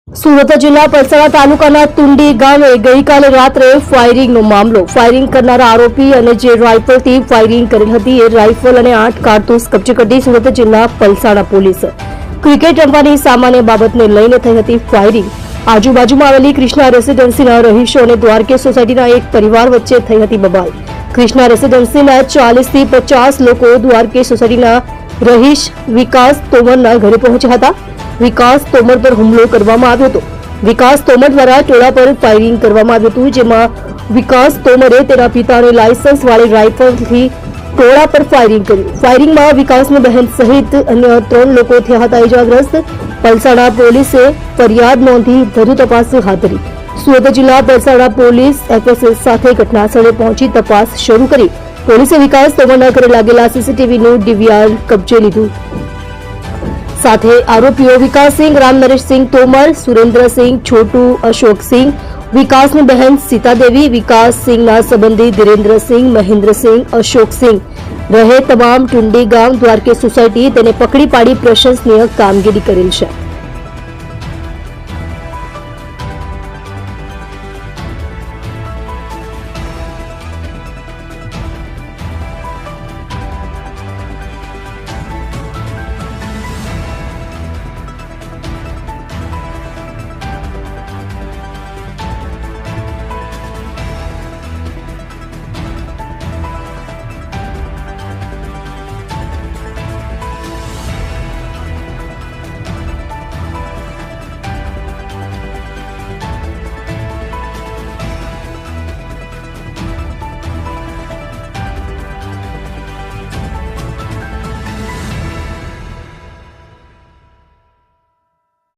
સુરત જિલ્લા પલસાણા તાલુકાના તુંડી ગામે ગઈકાલે રાત્રે ફાયરિંગનો મામલો. ફાયરિંગ કરનારા આરોપી અને જે રાઇફલથી ફાયરિંગ કરેલ હતી એ રાઇફલ અને 8 કારતૂસ કબજે કરી સુરત જિલ્લા પલસાણા પોલીસ. ક્રિકેટ રમવાની સામાન્ય બાબતને લઈને થઈ હતી ફાયરિંગ. આજુબાજુમાં આવેલી કૃષ્ણા રેસીડેન્સીના રહીશો અને દ્વારકે સોસાયટીના એક પરિવાર વચ્ચે થઈ હતી બબાલ. કૃષ્ણા રેસીડેન્સીના 40 થી 50 લોકો દ્વારકે સોસાયટીના રહીશ વિકાસ તોમરના ઘરે પહોંચ્યા હતા. વિકાસ તોમર પર હુમલો કરવામાં આવ્યો હતો. વિકાસ તોમર દ્વારા ટોળા પર ફાયરિંગ કરવામાં આવ્યું હતું, જેમાં વિકાસ તોમરે તેના પિતાને લાયસન્સ વાળી રાઇફલથી ટોળા પર ફાયરિંગ કર્યું. ફાયરિંગમાં વિકાસની બહેન સહિત અન્ય 3 લોકો થયા હતા ઇજાગ્રસ્ત. પલસાણા પોલીસે ફરિયાદ નોંધી વધુ તપાસ હાથ ધરી. સુરત જિલ્લા પલસાણા પોલીસ એફએસએલ સાથે ઘટનાસ્થળે પહોંચી તપાસ શરૂ કરી. પોલીસે વિકાસ તોમરના ઘરે લાગેલા સીસીટીવીનું ડીવીઆર કબજે લીધું. સાથે આરોપીઓ વિકાસસિંહ, રામનરેશસિંહ તોમર, સુરેન્દ્રસિંહ, છોટુ, અશોકસિંહ, વિકાસની બહેન સીતાદેવી, વિકાસસિંહના સંબંધી ધીરેન્દ્રસિંહ, મહેન્દ્રસિંહ, અશોકસિંહ રહે તમામ ટુંડી ગામ દ્વારકે સોસાયટી તેને પકડી પાડી પ્રશંસનીય કામગીરી કરેલ છે.